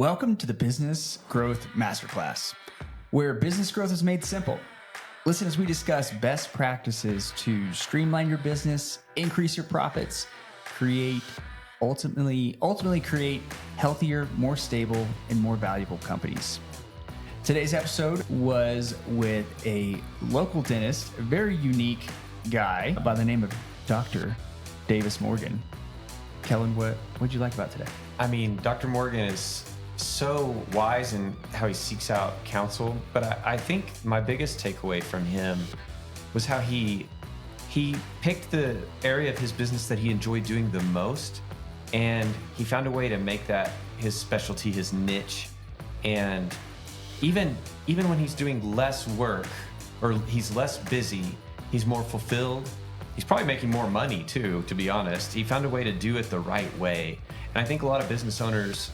Welcome to the Business Growth Masterclass, where business growth is made simple. Listen as we discuss best practices to streamline your business, increase your profits, ultimately create healthier, more stable, and more valuable companies. Today's episode was with a local dentist, a very unique guy by the name of Dr. Davis Morgan. Kellen, what'd you like about today? I mean, Dr. Morgan is so wise in how he seeks out counsel, but I think my biggest takeaway from him was how he picked the area of his business that he enjoyed doing the most, and he found a way to make that his specialty, his niche. And even when he's doing less work or he's less busy, he's more fulfilled. He's probably making more money too, to be honest. He found a way to do it the right way. And I think a lot of business owners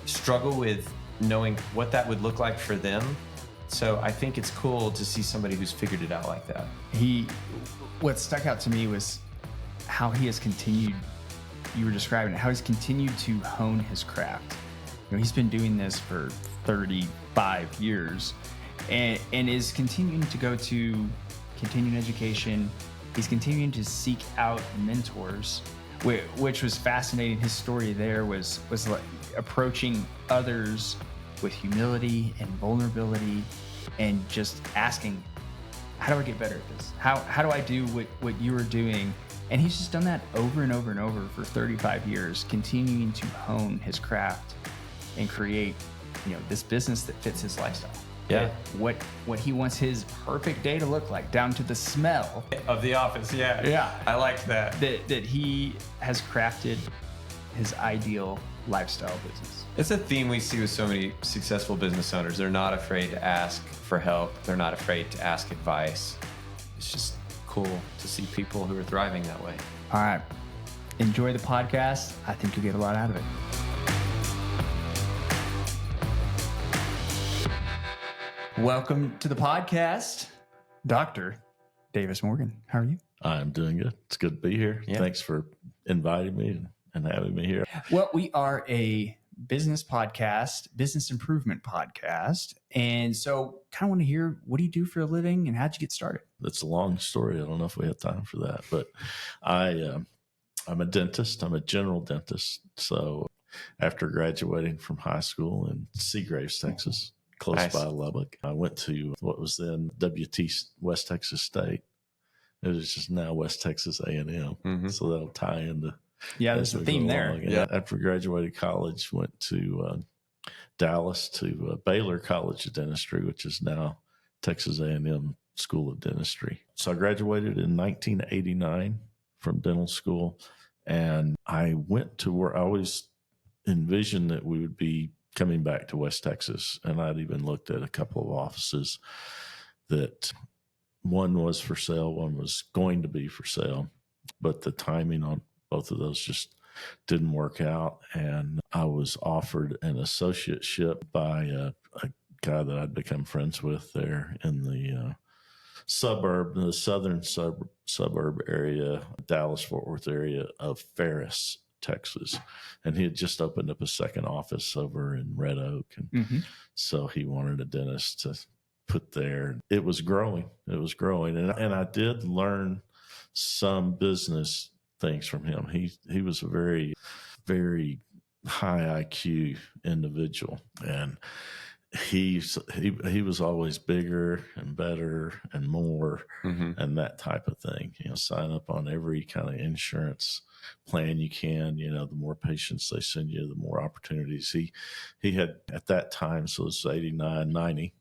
struggle with knowing what that would look like for them. So I think it's cool to see somebody who's figured it out like that. What stuck out to me was how he has continued, you were describing it, how he's continued to hone his craft. You know, he's been doing this for 35 years and is continuing to go to continuing education. He's continuing to seek out mentors, which was fascinating. His story there was like approaching others with humility and vulnerability and just asking, how do I get better at this? How do I do what you were doing? And he's just done that over and over and over for 35 years, continuing to hone his craft and create, this business that fits his lifestyle. Yeah. What he wants his perfect day to look like, down to the smell of the office. Yeah. Yeah. I like that. That he has crafted his ideal lifestyle business. It's a theme we see with so many successful business owners. They're not afraid to ask for help. They're not afraid to ask advice. It's just cool to see people who are thriving that way. All right. Enjoy the podcast. I think you'll get a lot out of it. Welcome to the podcast, Dr. Davis Morgan. How are you? I'm doing good. It's good to be here. Yeah. Thanks for inviting me and having me here. Well, we are a business podcast, business improvement podcast. And so kind of want to hear, what do you do for a living and how'd you get started? It's a long story. I don't know if we have time for that, but I'm a dentist. I'm a general dentist. So after graduating from high school in Seagraves, Texas, close Nice. by Lubbock, I went to what was then WT West Texas State. It is just now West Texas A&M. Mm-hmm. So that'll tie into. Yeah, there's a theme there. Yeah. After graduated college, went to Dallas to Baylor College of Dentistry, which is now Texas A&M School of Dentistry. So I graduated in 1989 from dental school, and I went to where I always envisioned that we would be coming back to West Texas. And I'd even looked at a couple of offices that one was for sale, one was going to be for sale, but the timing on both of those just didn't work out. And I was offered an associateship by a guy that I'd become friends with there in the southern suburb area, Dallas-Fort Worth area of Ferris, Texas. And he had just opened up a second office over in Red Oak. And so he wanted a dentist to put there. It was growing. And I did learn some business things from him. He was a very, very high IQ individual, and he was always bigger and better and more and that type of thing. Sign up on every kind of insurance plan you can. The more patients they send you, the more opportunities. He had at that time, so it's 89, 90.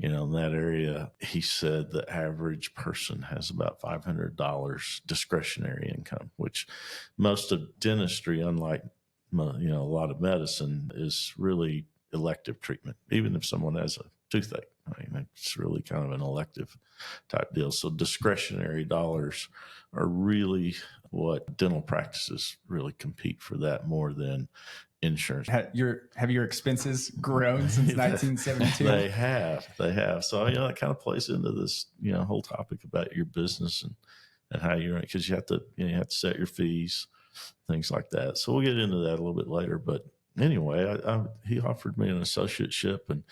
In that area, he said the average person has about $500 discretionary income, which most of dentistry, unlike a lot of medicine, is really elective treatment. Even if someone has a toothache, it's really kind of an elective type deal. So discretionary dollars are really what dental practices really compete for, that more than insurance. Have your expenses grown since 1972? They have. So, that kind of plays into this, whole topic about your business and how you're, because you have to set your fees, things like that. So we'll get into that a little bit later, but anyway, he offered me an associateship, and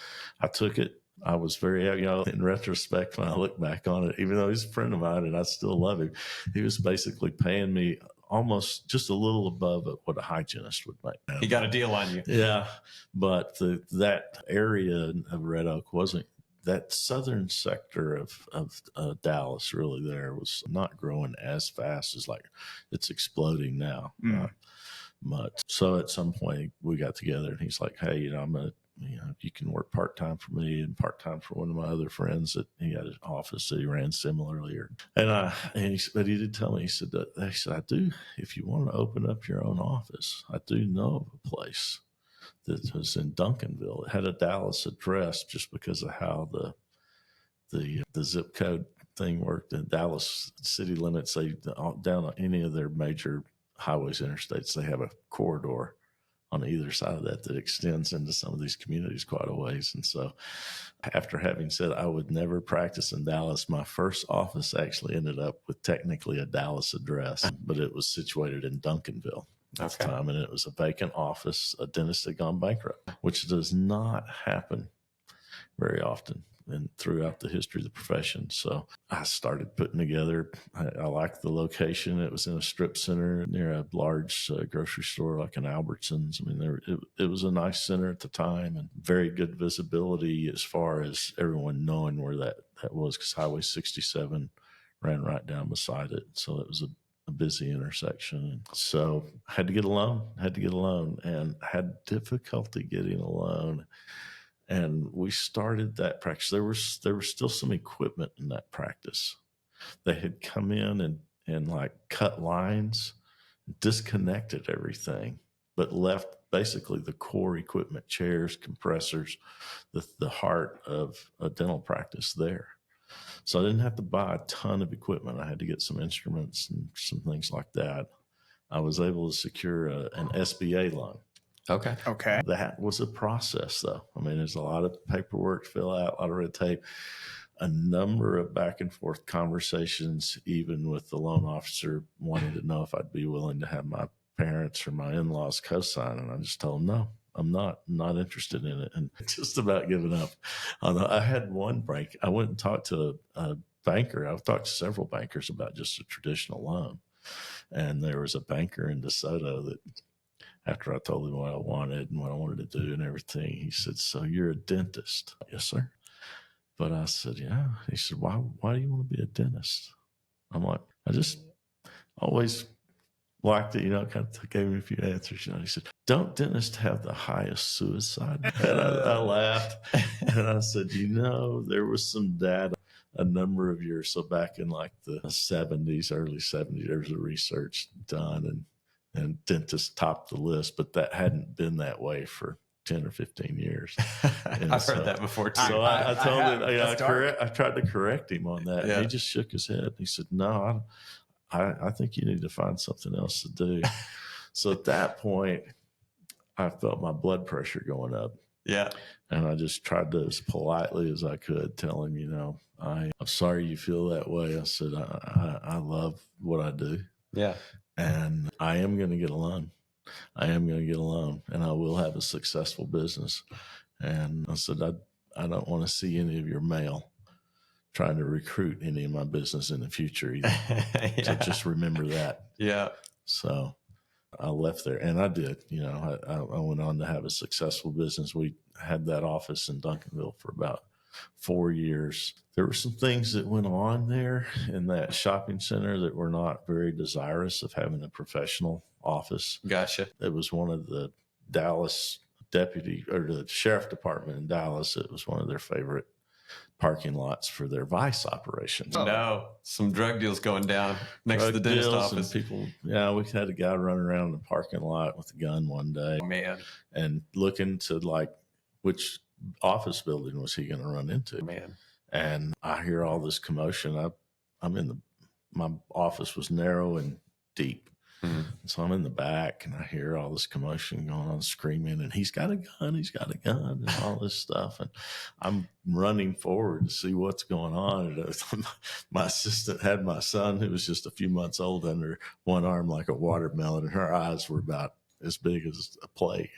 I took it. I was very, in retrospect, when I look back on it, even though he's a friend of mine and I still love him, he was basically paying me almost just a little above what a hygienist would make. He got a deal on you. Yeah. But that area of Red Oak wasn't, that southern sector of Dallas really there was not growing as fast as like it's exploding now. But so at some point we got together and he's like, hey, I'm going to, you can work part-time for me and part-time for one of my other friends that he had an office that he ran similarly. But he did tell me, he said, I do, if you want to open up your own office, I do know of a place that was in Duncanville. It had a Dallas address just because of how the zip code thing worked. In Dallas city limits, they down on any of their major highways, interstates, they have a corridor on either side of that extends into some of these communities quite a ways. And so after having said I would never practice in Dallas, my first office actually ended up with technically a Dallas address, but it was situated in Duncanville at the time. And it was a vacant office. A dentist had gone bankrupt, which does not happen very often and throughout the history of the profession. So I started putting together, I liked the location. It was in a strip center near a large grocery store like an Albertsons. I mean, it was a nice center at the time and very good visibility as far as everyone knowing where that was, because Highway 67 ran right down beside it. So it was a busy intersection. So I had to get a loan, and had difficulty getting a loan. And we started that practice. There was still some equipment in that practice. They had come in and like cut lines, disconnected everything, but left basically the core equipment, chairs, compressors, the heart of a dental practice there. So I didn't have to buy a ton of equipment. I had to get some instruments and some things like that. I was able to secure an SBA loan. Okay. That was a process, though. I mean, there's a lot of paperwork to fill out, a lot of red tape, a number of back and forth conversations, even with the loan officer wanting to know if I'd be willing to have my parents or my in-laws co-sign. And I just told them, no, I'm not interested in it. And just about given up. I had one break. I went and talked to a banker. I've talked to several bankers about just a traditional loan. And there was a banker in DeSoto that, after I told him what I wanted and what I wanted to do and everything, he said, so you're a dentist? Yes, sir. But I said, yeah. He said, why do you want to be a dentist? I'm like, I just always liked it, kind of gave me a few answers. He said, don't dentists have the highest suicide? And I laughed. And I said, there was some data a number of years. So back in like the 70s, early 70s, there was a research done and dentists topped the list, but that hadn't been that way for 10 or 15 years. I've heard that before too. So I told him, I tried to correct him on that. Yeah. And he just shook his head. He said, no, I think you need to find something else to do. So at that point, I felt my blood pressure going up. Yeah. And I just tried to, as politely as I could, tell him, I'm sorry you feel that way. I said, I love what I do. Yeah. And I am going to get a loan. And I will have a successful business. And I said, I don't want to see any of your mail trying to recruit any of my business in the future either. Yeah. So just remember that. Yeah. So I left there, and I did. I went on to have a successful business. We had that office in Duncanville for about 4 years. There were some things that went on there in that shopping center that were not very desirous of having a professional office. Gotcha. It was one of the Dallas deputy or the sheriff department in Dallas. It was one of their favorite parking lots for their vice operations. Oh. No, some drug deals going down next to the dentist office. People, we had a guy running around in the parking lot with a gun one day. Oh, man. And looking to like which office building was he going to run into? Man. And I hear all this commotion. My office was narrow and deep. Mm-hmm. So I'm in the back and I hear all this commotion going on, screaming, and he's got a gun, and all this stuff. And I'm running forward to see what's going on. And my assistant had my son, who was just a few months old, under one arm like a watermelon, and her eyes were about as big as a plate.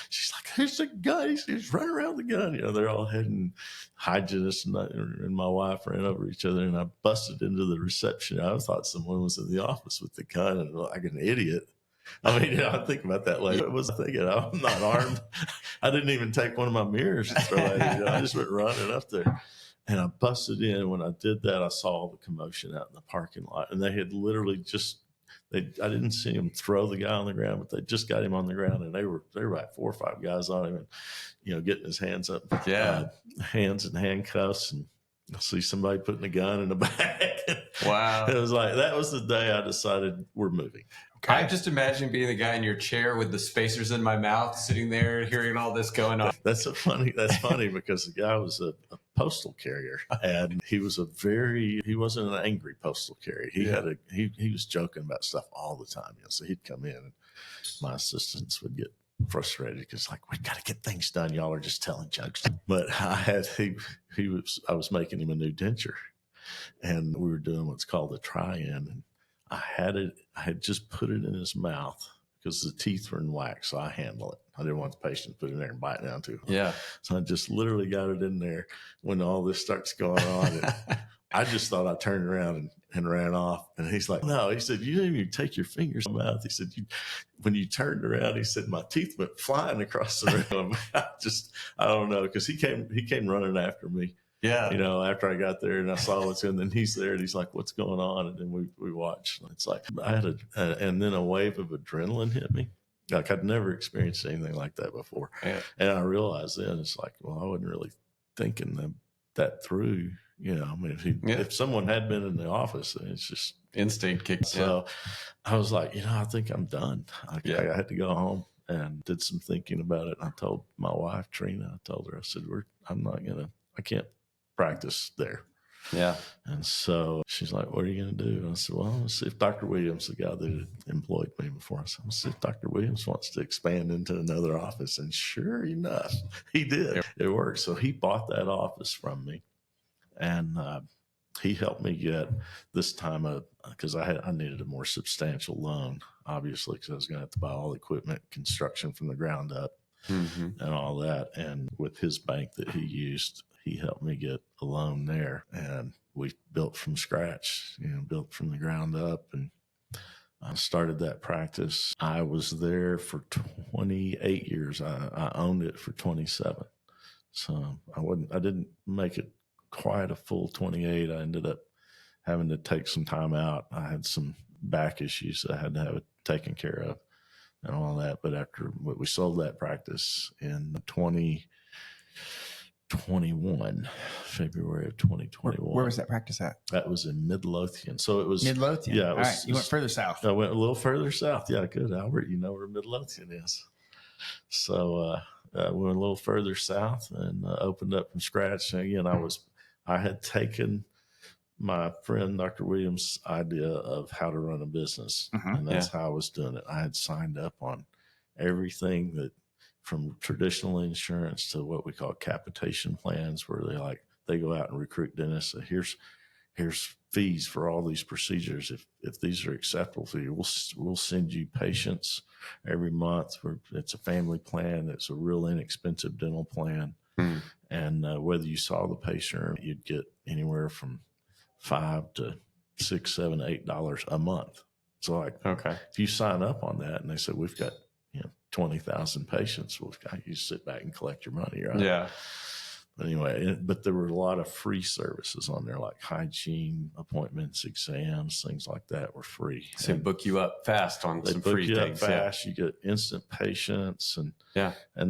She's like, "There's a gun. He's running around the gun." They're all heading hygienists and my wife ran over each other, and I busted into the reception. I thought someone was in the office with the gun, and like an idiot. I mean, I think about that later. I was thinking, I'm not armed. I didn't even take one of my mirrors and throw at it. I just went running up there. And I busted in. When I did that, I saw all the commotion out in the parking lot. And they had literally I didn't see him throw the guy on the ground, but they just got him on the ground. And they were like 4 or 5 guys on him and, getting his hands up. Yeah. Hands in handcuffs. And I see somebody putting a gun in the back. Wow. It was like, that was the day I decided we're moving. Okay. I just imagine being the guy in your chair with the spacers in my mouth, sitting there, hearing all this going on. That's funny because the guy was a postal carrier, and he wasn't an angry postal carrier. He was joking about stuff all the time. So he'd come in, and my assistants would get frustrated because like, we've got to get things done. Y'all are just telling jokes. But I was making him a new denture, and we were doing what's called a try-in, and I had just put it in his mouth because the teeth were in wax, so I handle it. I didn't want the patient to put it in there and bite down too hard. Yeah. So I just literally got it in there when all this starts going on. And I just thought I turned around and ran off. And he's like, "No," he said, "you didn't even take your fingers in my mouth." He said, when you turned around, he said, "my teeth went flying across the room." I don't know, because he came running after me. Yeah. After I got there and I saw what's going on, then he's there and he's like, "What's going on?" And then we watched. It's like I had and then a wave of adrenaline hit me. Like I'd never experienced anything like that before. Yeah. And I realized then it's like, well, I wasn't really thinking that through. I mean, if someone had been in the office, it's just instinct kicks. So I was like, I think I'm done. I had to go home and did some thinking about it. I told my wife, Trina, I said, I can't practice there. Yeah. And so she's like, "What are you going to do?" And I said, "Well, I'm going to see if Dr. Williams, the guy that employed me before, I said, I'm going to see if Dr. Williams wants to expand into another office." And sure enough, he did. It worked. So he bought that office from me, and he helped me get this time because I needed a more substantial loan, obviously, because I was going to have to buy all the equipment, construction from the ground up, and all that. And with his bank that he used, he helped me get a loan there, and we built from scratch, built from the ground up, and I started that practice. I was there for 28 years. I owned it for 27. So I didn't make it quite a full 28. I ended up having to take some time out. I had some back issues that I had to have it taken care of and all that. But after we sold that practice in 2021, February of 2021. Where was that practice at? That was in Midlothian. So it was Midlothian. Yeah. All right. You went further south. I went a little further south. Yeah, good. Albert, you know where Midlothian is. So we went a little further south and opened up from scratch. And again, I had taken my friend Dr. Williams' idea of how to run a business, and that's how I was doing it. I had signed up on everything that, from traditional insurance to what we call capitation plans, where they go out and recruit dentists. So here's fees for all these procedures. If these are acceptable for you, we'll send you patients every month. It's a family plan. It's a real inexpensive dental plan. And whether you saw the patient, you'd get anywhere from $5 to $6, $7, $8 a month. So if you sign up on that and they said, "We've got 20,000 patients," well, you sit back and collect your money, right? Yeah. But anyway, but there were a lot of free services on there, like hygiene appointments, exams, things like that were free. So they book you up fast on some free things. They book you up fast. You get instant patients and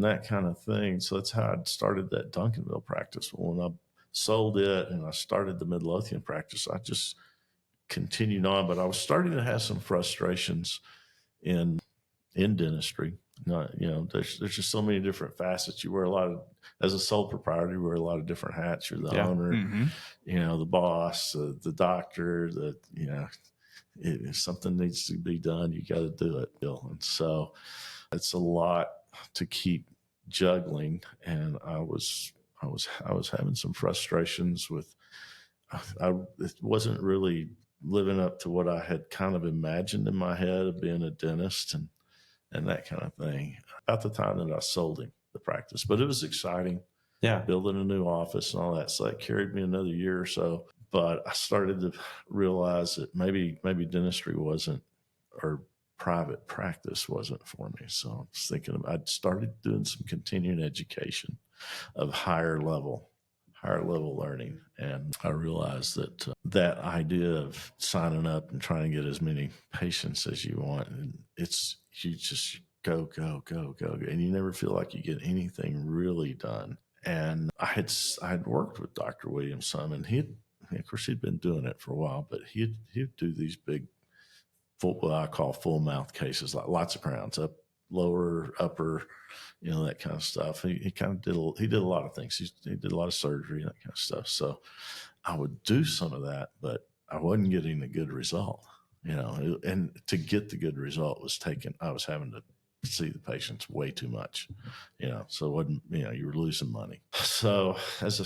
that kind of thing. So that's how I started that Duncanville practice. Well, when I sold it and I started the Midlothian practice, I just continued on. But I was starting to have some frustrations in dentistry. There's just so many different facets. You wear as a sole proprietor, you wear a lot of different hats. You're the owner, the boss, the doctor, if something needs to be done, you got to do it, Bill. And so it's a lot to keep juggling. And I was having some frustrations with, it wasn't really living up to what I had kind of imagined in my head of being a dentist. and that kind of thing. About the time that I sold him the practice, but it was exciting. Yeah. Building a new office and all that. So that carried me another year or so. But I started to realize that maybe dentistry wasn't, or private practice wasn't for me. So I was thinking I'd started doing some continuing education of higher level learning. And I realized that that idea of signing up and trying to get as many patients as you want, and you just go, and you never feel like you get anything really done. And I had worked with Dr. Williams some, and of course, he'd been doing it for a while, but he'd do these big, what I call full mouth cases, like lots of crowns, up, lower, upper, that kind of stuff. He kind of did a lot of things. He did a lot of surgery and that kind of stuff. So I would do some of that, but I wasn't getting a good result, and to get the good result I was having to see the patients way too much, so it wasn't, you were losing money. So as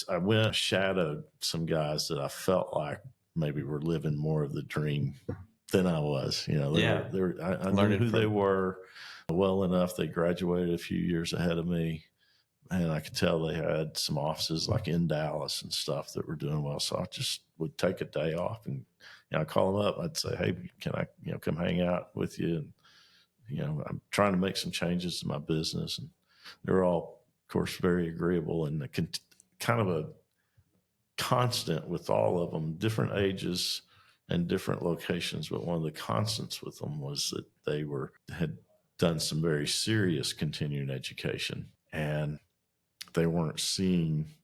I went, shadowed some guys that I felt like maybe were living more of the dream than I was. I knew who they were well enough. They graduated a few years ahead of me, and I could tell they had some offices like in Dallas and stuff that were doing well. So I just would take a day off and I'd call them up. I'd say, "Hey, can I come hang out with you?" And I'm trying to make some changes to my business. And they were all, of course, very agreeable, and kind of a constant with all of them, different ages and different locations. But one of the constants with them was that they had done some very serious continuing education, and they weren't seeing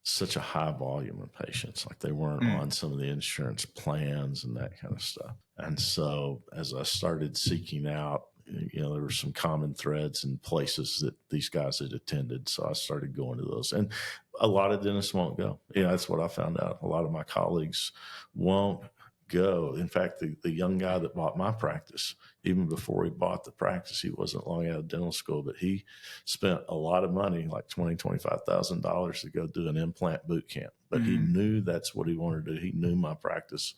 such a high volume of patients. Like they weren't on some of the insurance plans and that kind of stuff. And so as I started seeking out, there were some common threads and places that these guys had attended. So I started going to those, and a lot of dentists won't go. That's what I found out. A lot of my colleagues won't go. In fact, the young guy that bought my practice, even before he bought the practice, he wasn't long out of dental school, but he spent a lot of money, like $20,000-$25,000 to go do an implant boot camp. But he knew that's what he wanted to do. He knew my practice,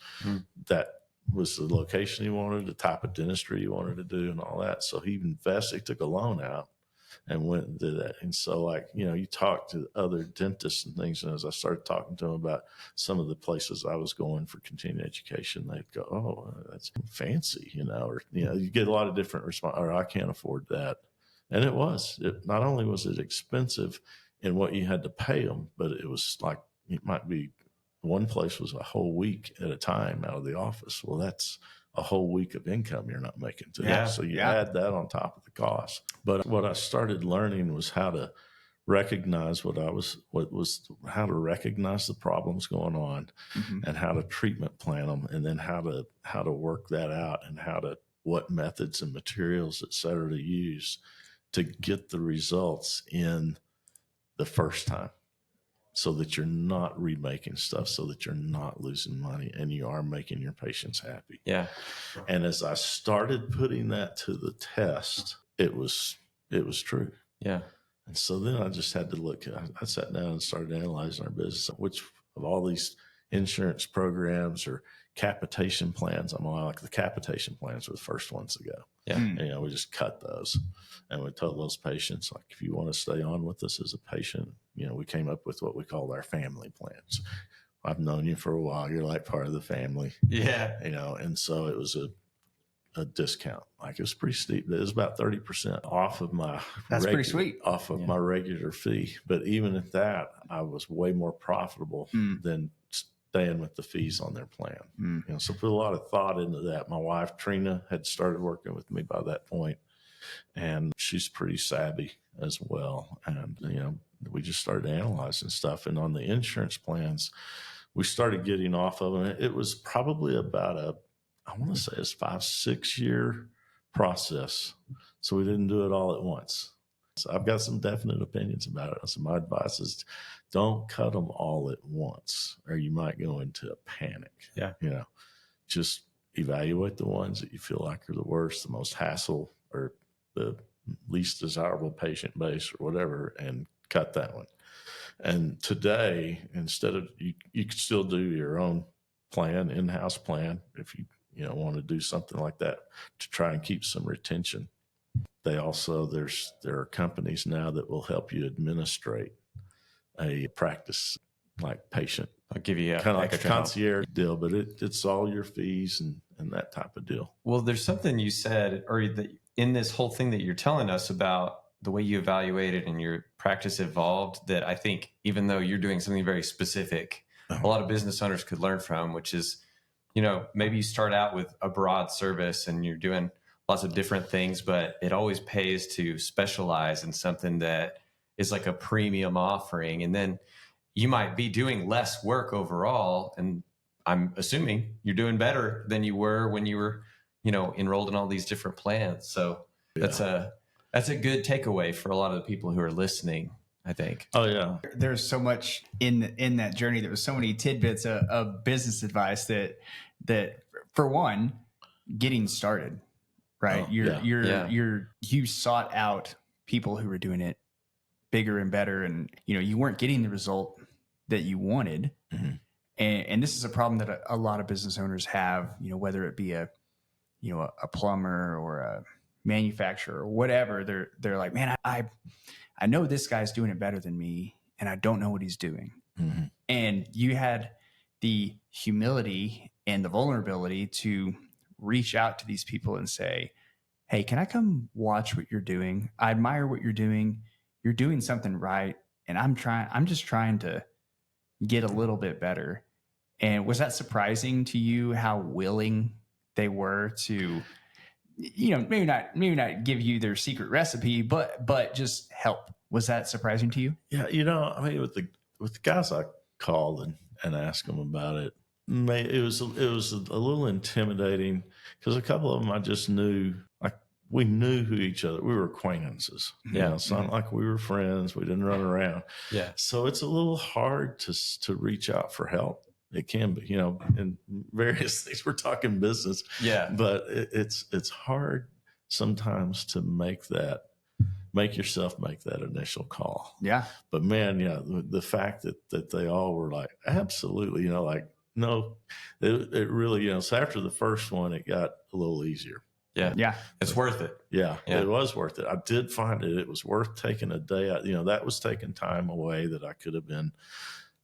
that was the location he wanted, the type of dentistry he wanted to do and all that. So he invested, he took a loan out and went and did that. And so you talk to other dentists and things. And as I started talking to them about some of the places I was going for continuing education, they'd go, "Oh, that's fancy," or, you get a lot of different response, or "I can't afford that." And not only was it expensive in what you had to pay them, but it was like, it might be, one place was a whole week at a time out of the office. Well, that's a whole week of income you're not making today. Yeah. So you add that on top of the cost. But what I started learning was how to recognize how to recognize the problems going on, and how to treatment plan them, and then how to work that out, and what methods and materials, et cetera, to use to get the results in the first time, so that you're not remaking stuff, so that you're not losing money, and you are making your patients happy. Yeah. And as I started putting that to the test, it was true. Yeah. And so then I just had to look. I sat down and started analyzing our business. Which of all these insurance programs or capitation plans, I'm like, the capitation plans were the first ones to go. Yeah. We just cut those, and we told those patients, like, if you want to stay on with us as a patient, we came up with what we called our family plans. I've known you for a while. You're like part of the family. Yeah. And so it was a discount. Like, it was pretty steep. It was about 30% off of my pretty sweet. Off of my regular fee. But even at that, I was way more profitable than staying with the fees on their plan. So put a lot of thought into that. My wife Trina had started working with me by that point, and she's pretty savvy as well. And we just started analyzing stuff. And on the insurance plans, we started getting off of them. It was probably about I want to say it's 5-6 year process. So we didn't do it all at once. So I've got some definite opinions about it. So my advice is, don't cut them all at once, or you might go into a panic. Yeah. Just evaluate the ones that you feel like are the worst, the most hassle, or the least desirable patient base, or whatever, and cut that one. And today, instead of, you could still do your own in-house plan if you want to do something like that to try and keep some retention. They also, there are companies now that will help you administrate a practice like patient. I'll give you Kind of like a extra help. concierge deal, but it's all your fees and that type of deal. Well, there's something you said, or that in this whole thing that you're telling us about the way you evaluated and your practice evolved, that I think even though you're doing something very specific, a lot of business owners could learn from, which is, maybe you start out with a broad service and you're doing lots of different things, but it always pays to specialize in something that is like a premium offering. And then you might be doing less work overall. And I'm assuming you're doing better than you were when you were, enrolled in all these different plans. So that's a good takeaway for a lot of the people who are listening, I think. Oh yeah. There's so much in that journey. There was so many tidbits of business advice that for one, getting started, right? Oh, you sought out people who were doing it bigger and better, and you weren't getting the result that you wanted. Mm-hmm. And this is a problem that a lot of business owners have, whether it be a plumber or a manufacturer or whatever. They're like, man, I know this guy's doing it better than me, and I don't know what he's doing. Mm-hmm. And you had the humility and the vulnerability to reach out to these people and say, hey, can I come watch what you're doing? I admire what you're doing. You're doing something right. And I'm just trying to get a little bit better. And was that surprising to you how willing they were to, maybe not give you their secret recipe, but just help? Was that surprising to you? Yeah. I mean, with the guys I called and asked them about it, it was a little intimidating because a couple of them I just knew, like we knew who each other, we were acquaintances. Yeah. It's not like we were friends. We didn't run around. Yeah. So it's a little hard to reach out for help. It can be, in various things. We're talking business. Yeah. But it's hard sometimes to make yourself make that initial call. Yeah. But man, the fact that they all were like, absolutely, no, it really, so after the first one, it got a little easier. Yeah. Yeah. It's worth it. Yeah, it was worth it. I did find it was worth taking a day out. That was taking time away that I could have been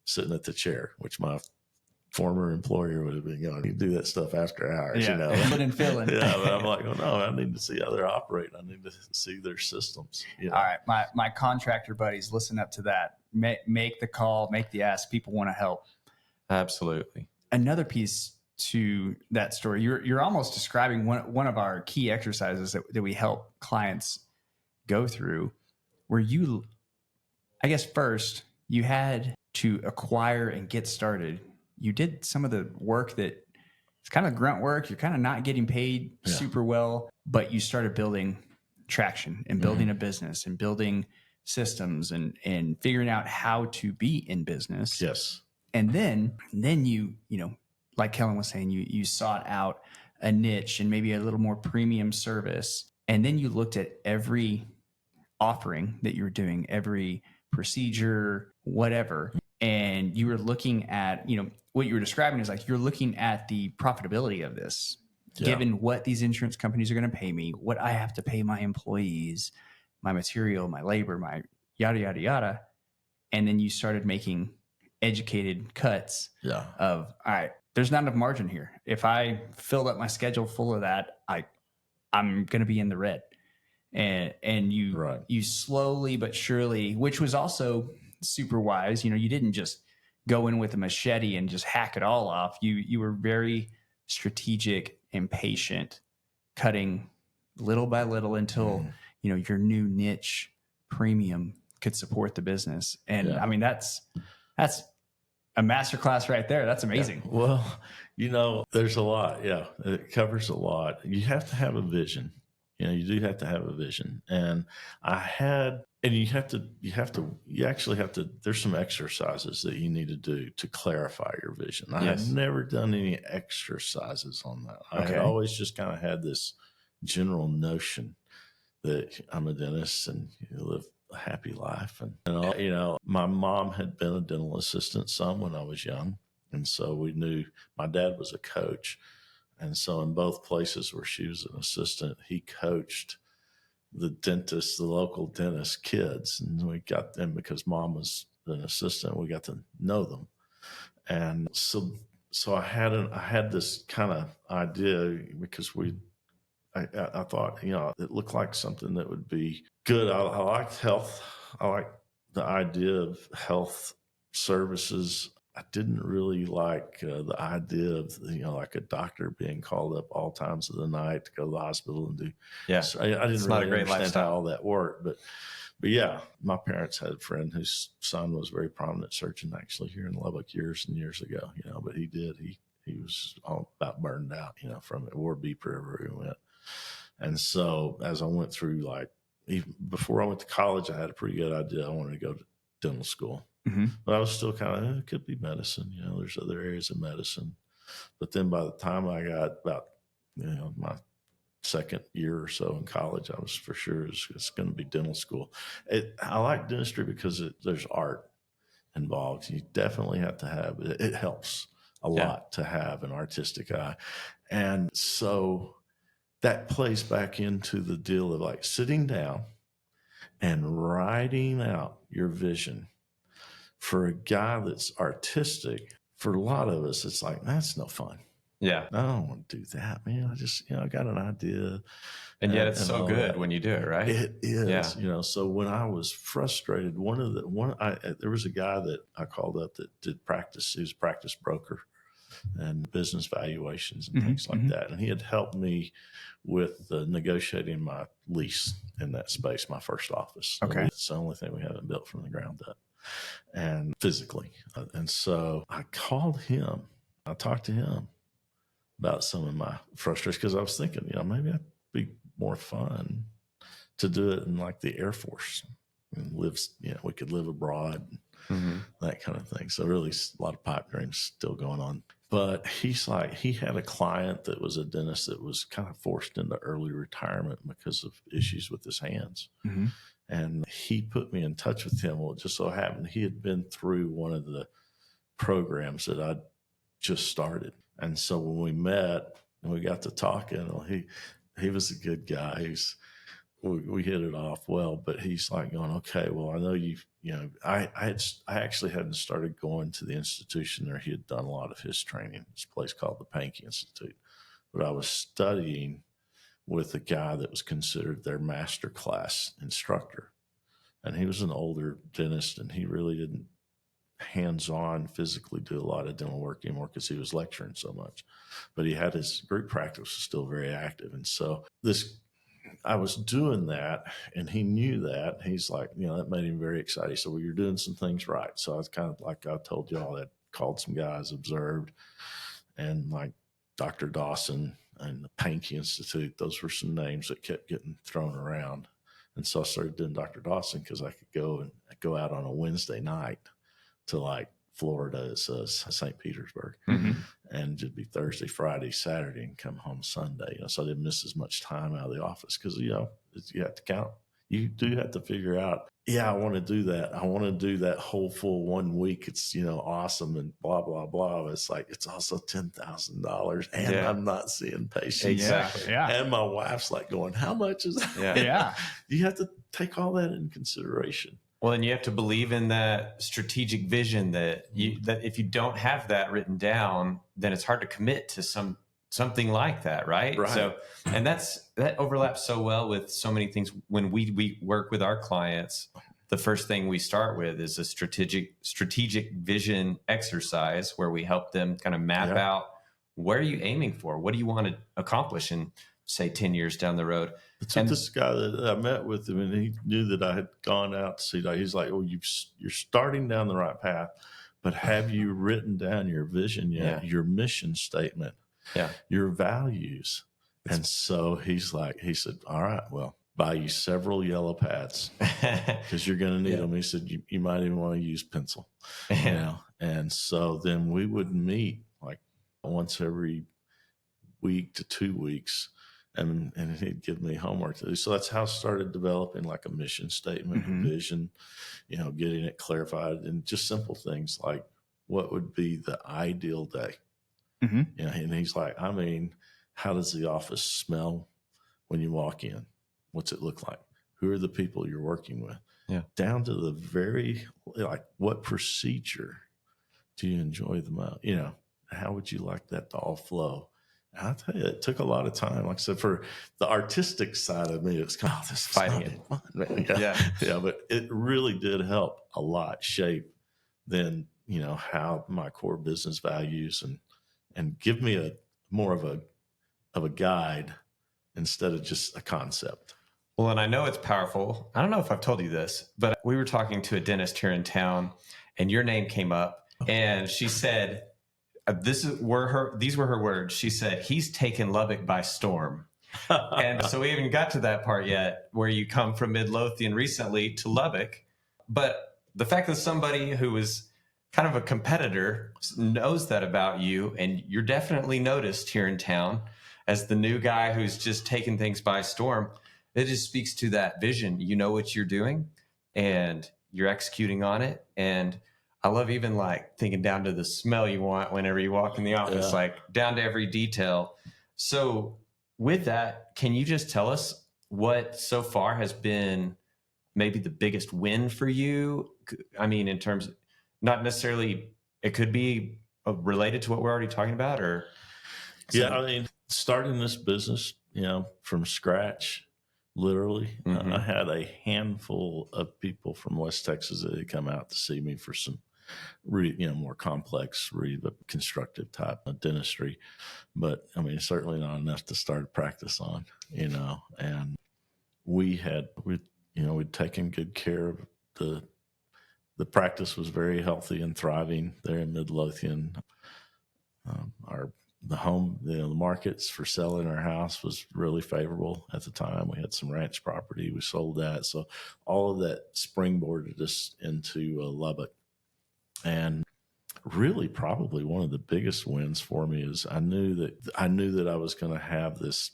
sitting at the chair, which my former employer would have been, you do that stuff after hours, Filling and filling. Yeah, but I'm like, no, I need to see how they're operating. I need to see their systems. All right. My contractor buddies, listen up to that. Make the call, make the ask. People want to help. Absolutely. Another Piece to that story. You're almost describing one of our key exercises that we help clients go through, where I guess first you had to acquire and get started. You did some of the work that it's kind of grunt work. You're kind of not getting paid super well, but you started building traction and building a business and building systems and figuring out how to be in business. Yes. And then you like Kellen was saying, you sought out a niche and maybe a little more premium service. And then you looked at every offering that you were doing, every procedure, whatever. And you were looking at, what you were describing is like, you're looking at the profitability of this, given what these insurance companies are going to pay me, what I have to pay my employees, my material, my labor, my yada, yada, yada. And then you started making educated cuts of, all right, there's not enough margin here. If I filled up my schedule full of that, I'm going to be in the red. And you slowly but surely, which was also super wise. You didn't just go in with a machete and just hack it all off. You were very strategic and patient, cutting little by little until, your new niche premium could support the business. And I mean, that's a masterclass right there. That's amazing. Yeah. Well, there's a lot. Yeah. It covers a lot. You have to have a vision. You do have to have a vision. And you actually have to, there's some exercises that you need to do to clarify your vision. I have never done any exercises on that. I had always just kind of had this general notion that I'm a dentist and live a happy life. And my mom had been a dental assistant some when I was young. And so we knew my dad was a coach. And so in both places where she was an assistant, he coached the dentist, the local dentist kids. And we got them because mom was an assistant. We got to know them. And so I had this kind of idea because I thought, it looked like something that would be good. I liked health. I liked the idea of health services. I didn't really like the idea of, like a doctor being called up all times of the night to go to the hospital and do. Yeah. So I didn't It's really not a great understand lifestyle. how all that worked. But yeah, my parents had a friend whose son was a very prominent surgeon actually here in Lubbock years and years ago, but he was all about burned out, from it, wore beeper everywhere he went. And so as I went through, even before I went to college, I had a pretty good idea. I wanted to go to dental school. Mm-hmm. But I was still kind of, it could be medicine. There's other areas of medicine. But then by the time I got about, my second year or so in college, I was for sure it's going to be dental school. I like dentistry because there's art involved. You definitely have to have it. It helps a lot to have an artistic eye. And so that plays back into the deal of sitting down and writing out your vision. For a guy that's artistic, for a lot of us, it's like, that's no fun. Yeah. I don't want to do that, man. I just, I got an idea. And yet it's so good when you do it, right? It is, Yeah. So when I was frustrated, there was a guy that I called up that did practice. He was a practice broker and business valuations and things like that. And he had helped me with negotiating my lease in that space, my first office. Okay. It's the only thing we haven't built from the ground up and physically. And so I called him. I talked to him about some of my frustrations because I was thinking, maybe it'd be more fun to do it in the Air Force and we could live abroad, that kind of thing. So really a lot of pipe dreams still going on. But he had a client that was a dentist that was kind of forced into early retirement because of issues with his hands. Mm-hmm. And he put me in touch with him. Well, it just so happened he had been through one of the programs that I'd just started. And so when we met and we got to talking, he was a good guy. We hit it off well, but he's going, okay, well, I know I actually hadn't started going to the institution there. He had done a lot of his training. It's a place called the Pankey Institute, but I was studying with a guy that was considered their master class instructor. And he was an older dentist and he really didn't hands-on physically do a lot of dental work anymore because he was lecturing so much, but he had his group practice was still very active. And so I was doing that and he knew that. He's like, that made him very excited. So, well, you're doing some things right. So I was kind of like I told y'all, that called some guys, observed, and Dr. Dawson and the Pankey Institute, those were some names that kept getting thrown around. And so I started doing Dr. Dawson because I could go out on a Wednesday night to Florida, St. Petersburg, and it'd be Thursday, Friday, Saturday, and come home Sunday. So I didn't miss as much time out of the office because you have to count. You do have to figure out. Yeah, I want to do that. I want to do that whole full 1 week. It's awesome and blah blah blah. It's it's also $10,000, and I'm not seeing patients. Exactly. Yeah. And my wife's going, "How much is that?" Yeah. You have to take all that in consideration. Well, and you have to believe in that strategic vision that if you don't have that written down, then it's hard to commit to something like that, right? So, and that overlaps so well with so many things. When we work with our clients, the first thing we start with is a strategic vision exercise where we help them kind of map out, where are you aiming for? What do you want to accomplish in, say, 10 years down the road? So this guy that I met with him, and he knew that I had gone out to see. He's like, "Oh, you're starting down the right path, but have you written down your vision yet? Your mission statement, your values?" And so he said, "All right, well, buy you several yellow pads because you're going to need them." He said, "You might even want to use pencil." And so then we would meet once every week to 2 weeks. And he'd give me homework to do. So that's how I started developing a mission statement, a vision, getting it clarified, and just simple things like what would be the ideal day. And he's like, how does the office smell when you walk in? What's it look like? Who are the people you're working with? Yeah. Down to the very, like, what procedure do you enjoy the most? You know, how would you like that to all flow? And I'll tell you, it took a lot of time. Like I said, for the artistic side of me, it's kind of this Fighting it. Fun, man. Yeah. But it really did help a lot shape then, you know, how my core business values and give me a more of a guide instead of just a concept. Well, and I know it's powerful. I don't know if I've told you this, but we were talking to a dentist here in town and your name came up and she said, these were her words. She said, he's taken Lubbock by storm. And so we haven't got to that part yet where you come from Midlothian recently to Lubbock. But the fact that somebody who is kind of a competitor knows that about you, and you're definitely noticed here in town as the new guy who's just taken things by storm, it just speaks to that vision. You know what you're doing and you're executing on it. And I love even like thinking down to the smell you want whenever you walk in the office, like down to every detail. So with that, can you just tell us what so far has been maybe the biggest win for you? I mean, in terms of not necessarily, it could be related to what we're already talking about, or. Yeah. I mean, starting this business, you know, from scratch, literally, I had a handful of people from West Texas that had come out to see me for some more complex, constructive type of dentistry. But I mean, certainly not enough to start a practice on, you know, and we'd taken good care of the practice was very healthy and thriving there in Midlothian. The markets for selling our house was really favorable at the time. We had some ranch property. We sold that. So all of that springboarded us into Lubbock. And really probably one of the biggest wins for me is I knew that I was going to have this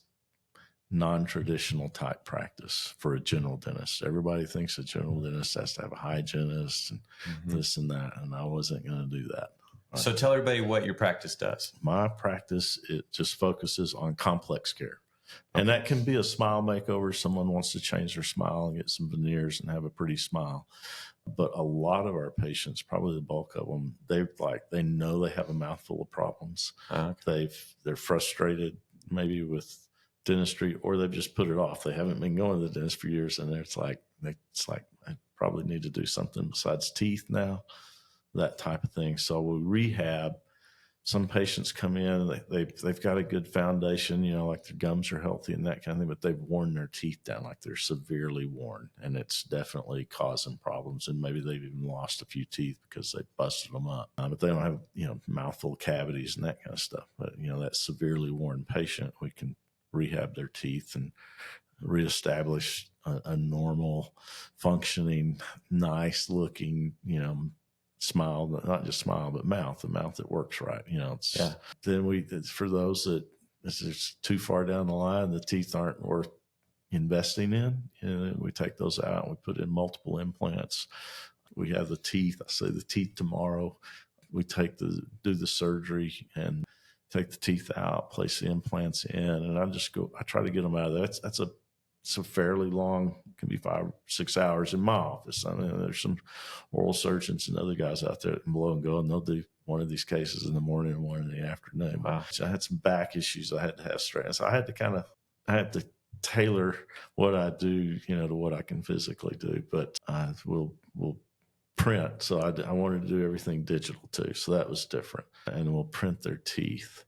non-traditional type practice for a general dentist. Everybody thinks a general dentist has to have a hygienist and this and that. And I wasn't going to do that. So tell everybody what your practice does. My practice, it just focuses on complex care. And that can be a smile makeover. Someone wants to change their smile and get some veneers and have a pretty smile. But a lot of our patients, probably the bulk of them, they know they have a mouthful of problems. They're frustrated maybe with dentistry, or they've just put it off. They haven't been going to the dentist for years, and it's like I probably need to do something besides teeth now. That type of thing. So we rehab. Some patients come in, they've got a good foundation, you know, like their gums are healthy and that kind of thing, but they've worn their teeth down, like they're severely worn, and it's definitely causing problems. And maybe they've even lost a few teeth because they busted them up. But they don't have, you know, mouthful cavities and that kind of stuff. But, you know, that severely worn patient, we can rehab their teeth and reestablish a normal, functioning, nice looking, you know, smile, not just smile, but mouth, the mouth that works right. You know, then for those that it's too far down the line, the teeth aren't worth investing in, you know, we take those out and we put in multiple implants. We have the teeth, I say the teeth tomorrow. We do the surgery and take the teeth out, place the implants in, and I try to get them out of there. It's a fairly long, can be 5-6 hours in my office. I mean, there's some oral surgeons and other guys out there that can blow and go, and they'll do one of these cases in the morning and one in the afternoon. Wow. So I had some back issues I had to have straight. So I had to tailor what I do, you know, to what I can physically do. But we'll print. So I wanted to do everything digital too. So that was different. And we'll print their teeth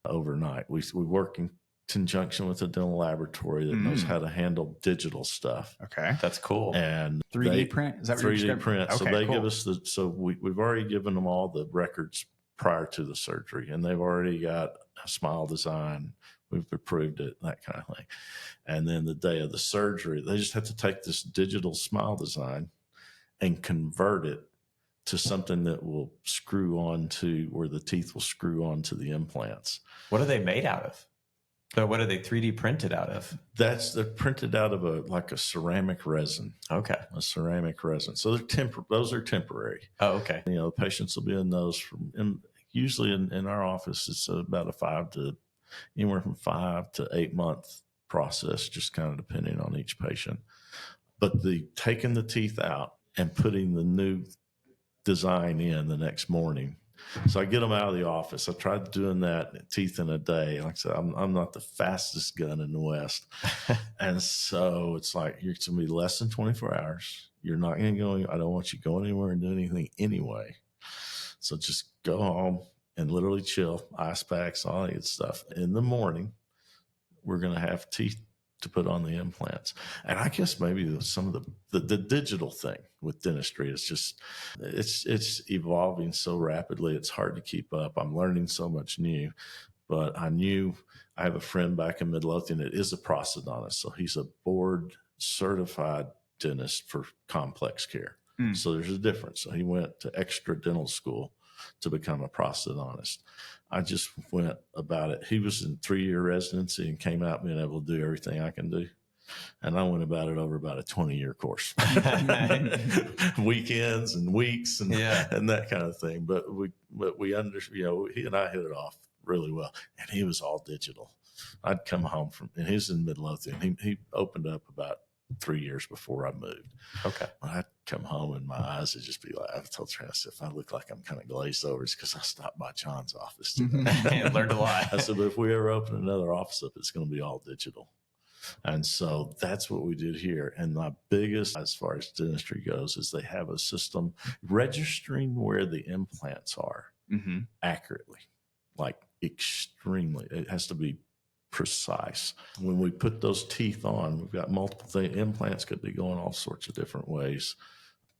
overnight. We work in conjunction with a dental laboratory that knows how to handle digital stuff. Okay. That's cool. And 3D print? Is that what 3D print. Okay, so they cool. give us we've already given them all the records prior to the surgery, and they've already got a smile design. We've approved it, that kind of thing. And then the day of the surgery, they just have to take this digital smile design and convert it to something that will screw on to where the teeth will screw onto the implants. What are they made out of? So what are they 3D printed out of? They're printed out of a ceramic resin. Okay. A ceramic resin. So those are temporary. Oh, okay. You know, the patients will be in those usually in our office, it's about anywhere from 5 to 8 month process, just kind of depending on each patient. But the taking the teeth out and putting the new design in the next morning. So I get them out of the office. I tried doing that teeth in a day. Like I said, I'm not the fastest gun in the West. And so it's like, it's going to be less than 24 hours. You're not going to go, I don't want you going anywhere and doing anything anyway. So just go home and literally chill, ice packs, all that good stuff. In the morning, we're going to have teeth to put on the implants. And I guess maybe some of the digital thing with dentistry is just, it's evolving so rapidly. It's hard to keep up. I'm learning so much new, but I have a friend back in Midlothian that is a prosthodontist. So he's a board certified dentist for complex care. So there's a difference. So he went to extra dental school to become a prosthodontist. I just went about it. He was in 3-year residency and came out being able to do everything I can do. And I went about it over about a 20-year course, weekends and weeks and that kind of thing. But we understood, he and I hit it off really well. And he was all digital. I'd come home and he was in Midlothian. He opened up about 3 years before I moved. Okay. When I'd come home and my eyes would just be like, I've told Trent, I said, if I look like I'm kind of glazed over, it's because I stopped by John's office today. And learned a lot. I said, but if we ever open another office up, it's going to be all digital. And so that's what we did here. And my biggest, as far as dentistry goes, is they have a system registering where the implants are accurately, like extremely. It has to be precise. When we put those teeth on, we've got multiple things. Implants could be going all sorts of different ways.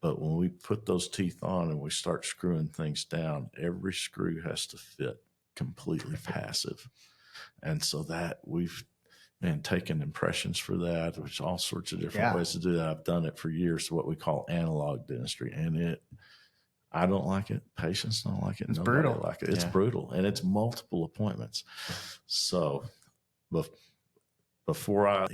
But when we put those teeth on and we start screwing things down, every screw has to fit completely passive. And so that we've taken impressions for that, which all sorts of different ways to do that. I've done it for years, what we call analog dentistry. And I don't like it. Patients don't like it. It's Nobody brutal. like it. It's brutal. And it's multiple appointments. So before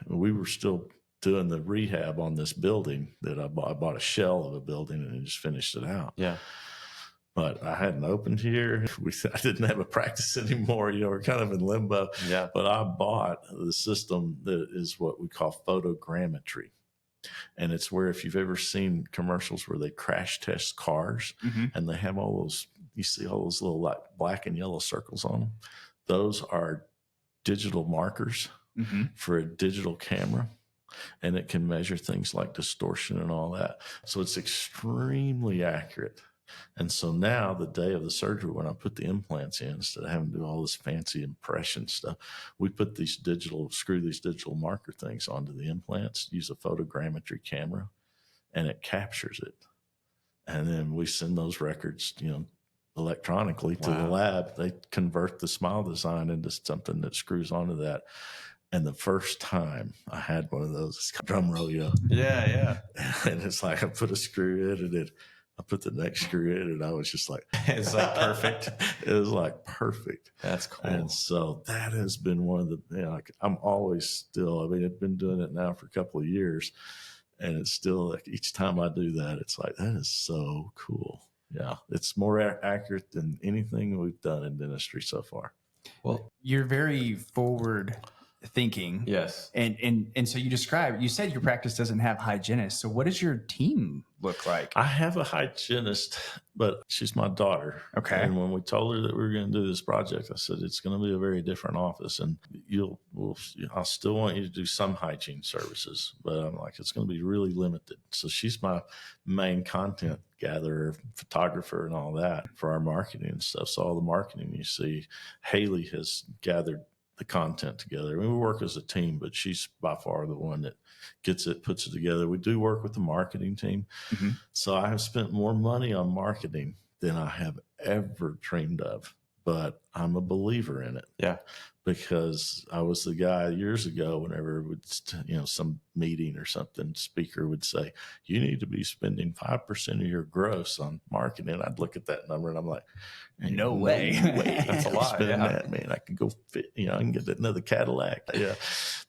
we were still doing the rehab on this building that I bought a shell of a building and just finished it out. Yeah. But I hadn't opened here. I didn't have a practice anymore. We're kind of in limbo. Yeah. But I bought the system that is what we call photogrammetry. And it's where, if you've ever seen commercials where they crash test cars and they have you see all those little like black and yellow circles on them. Those are digital markers for a digital camera, and it can measure things like distortion and all that. So it's extremely accurate. And so now, the day of the surgery, when I put the implants in, instead of having to do all this fancy impression stuff, we put screw these digital marker things onto the implants, use a photogrammetry camera, and it captures it. And then we send those records, electronically to the lab. They convert the smile design into something that screws onto that. And the first time I had one of those, drum roll, Yeah. And it's like I put a screw in, and I put the next screw in, and I was just like, it's like perfect. It was like perfect. That's cool. And so that has been one of the, I'm always still, I've been doing it now for a couple of years, and it's still like each time I do that, it's like, that is so cool. Yeah. It's more accurate than anything we've done in dentistry so far. Well, you're very forward thinking. Yes. And so you said your practice doesn't have hygienists. So what does your team look like? I have a hygienist, but she's my daughter. Okay. And when we told her that we were going to do this project, I said, it's going to be a very different office, and I'll still want you to do some hygiene services, but I'm like, it's going to be really limited. So she's my main content gatherer, photographer, and all that for our marketing and stuff. So all the marketing you see, Haley has gathered the content together. I mean, we work as a team, but she's by far the one that gets it, puts it together. We do work with the marketing team. So I have spent more money on marketing than I have ever dreamed of, but I'm a believer in it. Yeah. Because I was the guy years ago, whenever some meeting or something, speaker would say, you need to be spending 5% of your gross on marketing. I'd look at that number and I'm like, no way. That's a lot. That, man. I can go fit, I can get another Cadillac. Yeah.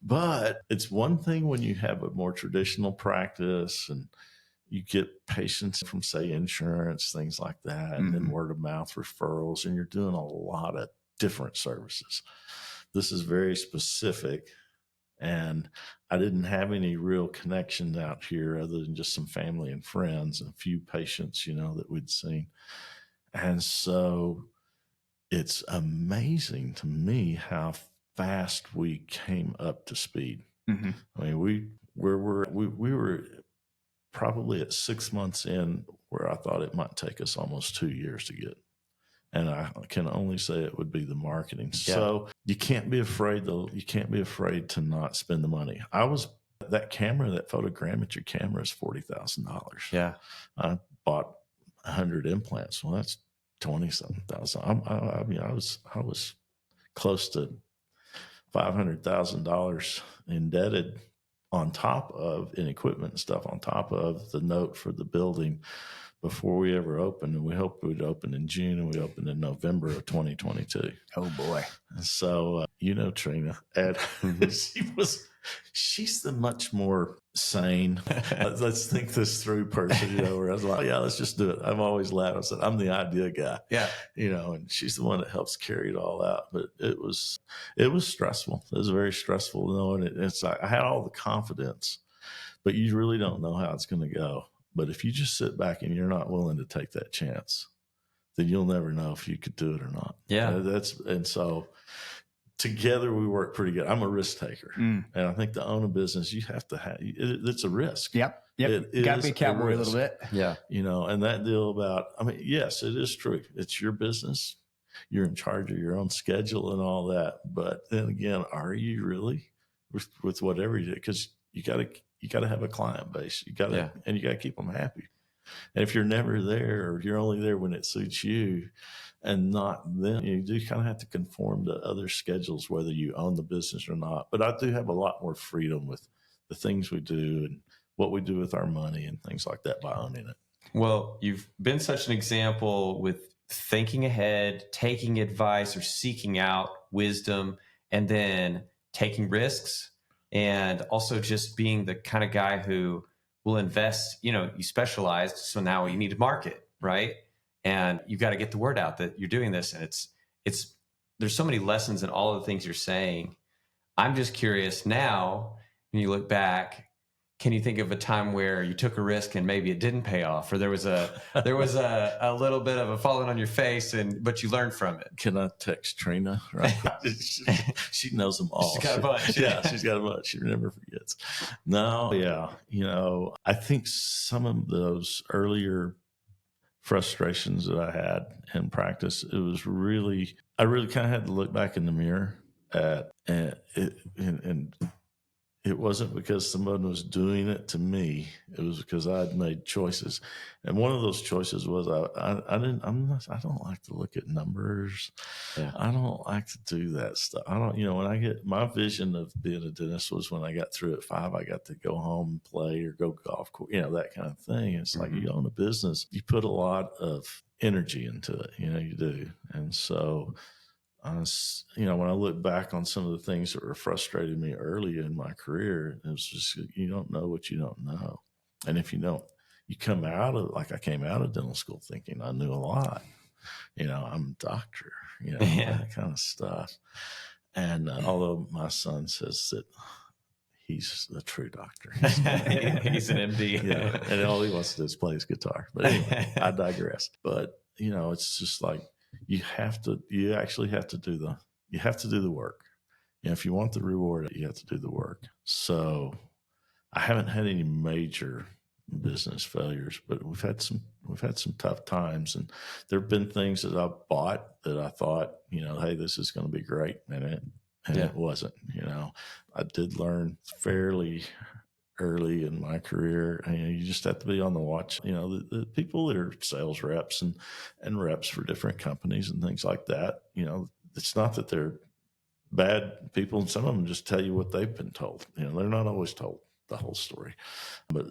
But it's one thing when you have a more traditional practice and you get patients from, say, insurance, things like that, and then word of mouth referrals, and you're doing a lot of different services. this is very specific. And I didn't have any real connections out here other than just some family and friends and a few patients, that we'd seen. And so it's amazing to me how fast we came up to speed. Mm-hmm. I mean, we were probably at 6 months in where I thought it might take us almost 2 years to get. And I can only say it would be the marketing. Yeah. So you can't be afraid, though. You can't be afraid to not spend the money. That photogrammetry camera is $40,000. Yeah. I bought 100 implants. Well, that's 20-something thousand. I was close to $500,000 indebted on top of in equipment and stuff, on top of the note for the building before we ever opened. And we hoped we'd open in June, and we opened in November of 2022. Oh boy. So, Trina, and she's the much more sane, let's think this through person, where I was like, yeah, let's just do it. I'm always loud. I said, I'm the idea guy. Yeah. And she's the one that helps carry it all out. But it was stressful. It was very stressful knowing it. It's like I had all the confidence, but you really don't know how it's going to go. But if you just sit back and you're not willing to take that chance, then you'll never know if you could do it or not. Yeah. And so together we work pretty good. I'm a risk taker. And I think to own a business, you have to have, it's a risk. Yep. It got to be a cowboy a little bit. Yeah. And that deal about, yes, it is true. It's your business. You're in charge of your own schedule and all that. But then again, are you really with whatever you do? Because you got to have a client base. And you got to keep them happy. And if you're never there, or you're only there when it suits you and not them, you do kind of have to conform to other schedules, whether you own the business or not. But I do have a lot more freedom with the things we do and what we do with our money and things like that by owning it. Well, you've been such an example with thinking ahead, taking advice or seeking out wisdom, and then taking risks, and also just being the kind of guy who will invest. You specialized, so now you need to market, right? And you got to get the word out that you're doing this. And it's there's so many lessons in all of the things you're saying. I'm just curious now, when you look back, can you think of a time where you took a risk and maybe it didn't pay off, or there was a little bit of a falling on your face, but you learned from it? Can I text Trina? Right, she knows them all. She's got a bunch. Yeah, she's got a bunch. She never forgets. No, yeah, I think some of those earlier frustrations that I had in practice, I really kind of had to look back in the mirror at and it wasn't because someone was doing it to me. It was because I had made choices. And one of those choices was I don't like to look at numbers. Yeah. I don't like to do that stuff. I don't, when I get, my vision of being a dentist was when I got through at 5, I got to go home and play or go golf course, that kind of thing. It's like you own a business, you put a lot of energy into it, you do. And so, when I look back on some of the things that were frustrating me early in my career, it was just, you don't know what you don't know. And if you don't, you come out of, like I came out of dental school thinking I knew a lot, I'm a doctor, that kind of stuff. And although my son says that he's a true doctor, he's an MD, and all he wants to do is play his guitar. But anyway, I digress. But, it's just like, you actually have to do the work. If you want the reward, you have to do the work. So I haven't had any major business failures, but we've had some tough times, and there've been things that I've bought that I thought, hey, this is going to be great. And it wasn't, I did learn fairly early in my career. You just have to be on the watch. The people that are sales reps and reps for different companies and things like that, it's not that they're bad people, and some of them just tell you what they've been told. They're not always told the whole story. But,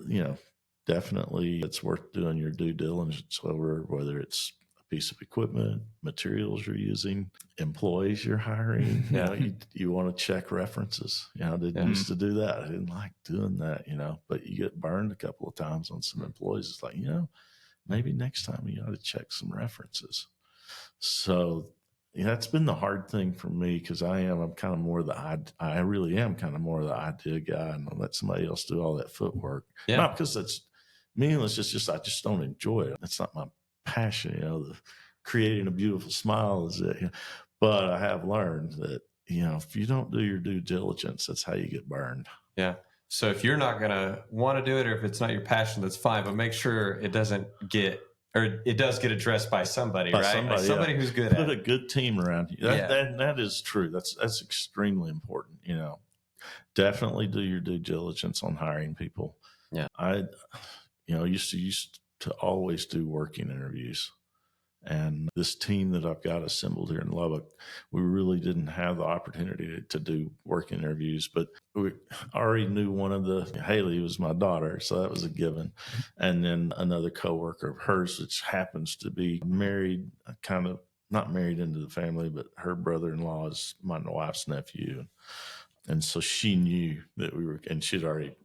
definitely it's worth doing your due diligence over whether it's a piece of equipment, materials you're using, employees you're hiring. You want to check references. I didn't used to do that. I didn't like doing that, but you get burned a couple of times on some employees. It's like, maybe next time you ought to check some references. So that's been the hard thing for me because I'm kind of more I really am kind of more of the idea guy, and I'll let somebody else do all that footwork. Yeah. Not because it's meaningless. It's just I just don't enjoy it. It's not my passion. The creating a beautiful smile is it. But I have learned that if you don't do your due diligence, that's how you get burned. Yeah. So if you're not going to want to do it, or if it's not your passion, that's fine. But make sure it doesn't get, or it does get addressed by somebody, right? Somebody who's good at it. Put a good team around you. That is true. That's extremely important. Definitely do your due diligence on hiring people. Yeah. I used to always do working interviews. And this team that I've got assembled here in Lubbock, we really didn't have the opportunity to do working interviews, but we already knew Haley was my daughter, so that was a given. And then another coworker of hers, which happens to be married, kind of not married into the family, but her brother-in-law is my wife's nephew. And so she knew that we were, and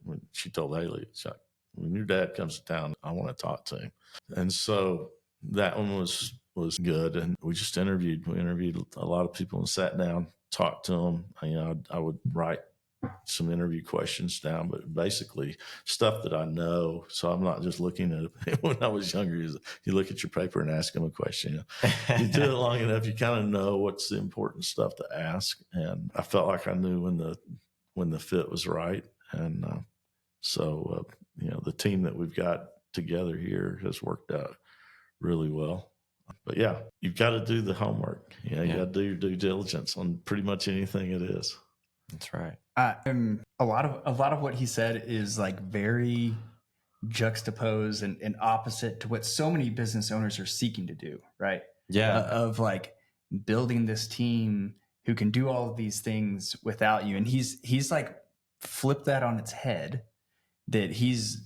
when she told Haley, she's like, when your dad comes to town, I want to talk to him. And so that one was good, and we just interviewed. We interviewed a lot of people and sat down, talked to them. I would write some interview questions down, but basically stuff that I know. So I'm not just looking at it. When I was younger, you look at your paper and ask them a question. You do it long enough, you kind of know what's the important stuff to ask. And I felt like I knew when the fit was right. And so the team that we've got together here has worked out really well. But yeah, you've got to do the homework. You got to do your due diligence on pretty much anything it is. That's right. A lot of what he said is like very juxtaposed and opposite to what so many business owners are seeking to do, right? Yeah. Of like building this team who can do all of these things without you. And he's like flipped that on its head, that he's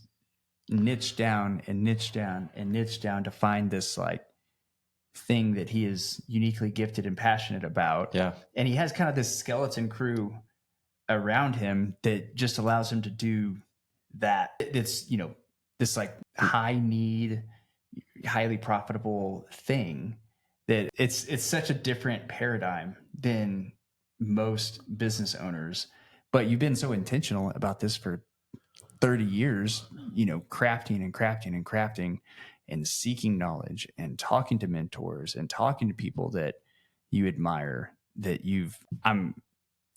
niched down and niched down and niched down to find this like thing that he is uniquely gifted and passionate about. Yeah. And he has kind of this skeleton crew around him that just allows him to do that. It's, this like high need, highly profitable thing that it's such a different paradigm than most business owners. But you've been so intentional about this for 30 years, crafting and crafting and crafting and seeking knowledge and talking to mentors and talking to people that you admire, that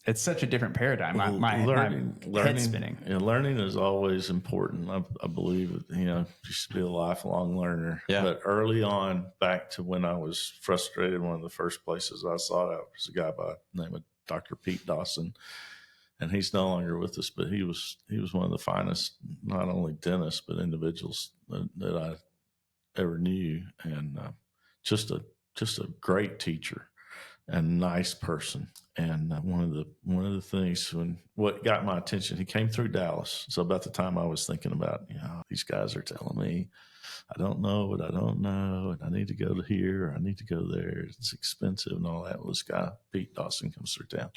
it's such a different paradigm. My head's spinning. Learning is always important. I believe you should be a lifelong learner. Yeah. But early on, back to when I was frustrated, one of the first places I sought out was a guy by the name of Dr. Pete Dawson. And he's no longer with us, but he was one of the finest, not only dentists, but individuals that I ever knew. And just a great teacher and nice person. And one of the things what got my attention, he came through Dallas. So about the time I was thinking about, these guys are telling me I don't know what I don't know, and I need to go to here, or I need to go there. It's expensive and all that. Well, this guy, Pete Dawson, comes through town.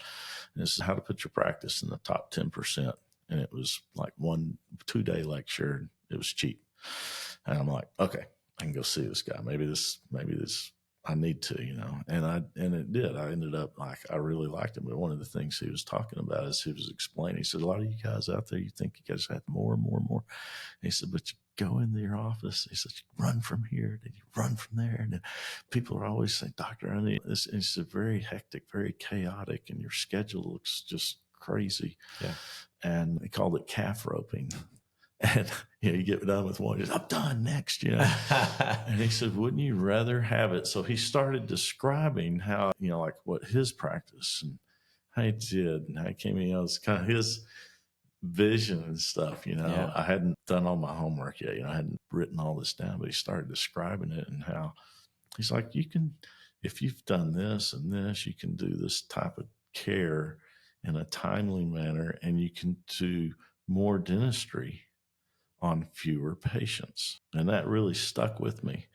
And this is how to put your practice in the top 10%. And it was like 1-2 day lecture. It was cheap. And I'm like, okay, I can go see this guy. Maybe this I need to, and it did. I ended up I really liked him. But one of the things he was talking about is he was explaining, he said, a lot of you guys out there, you think you guys have more and more and more. And he said, but you go into your office. He said, you run from here, then you run from there. And then people are always saying, doctor, I need this. And it's very hectic, very chaotic, and your schedule looks just crazy. Yeah. And they called it calf roping. And you get done with one, I'm done next, And he said, wouldn't you rather have it? So he started describing how, like what his practice and how he did and how he came in, it's kind of his vision and stuff, Yeah. I hadn't done all my homework yet, I hadn't written all this down, but he started describing it and how he's like, if you've done this and this, you can do this type of care in a timely manner, and you can do more dentistry on fewer patients. And that really stuck with me.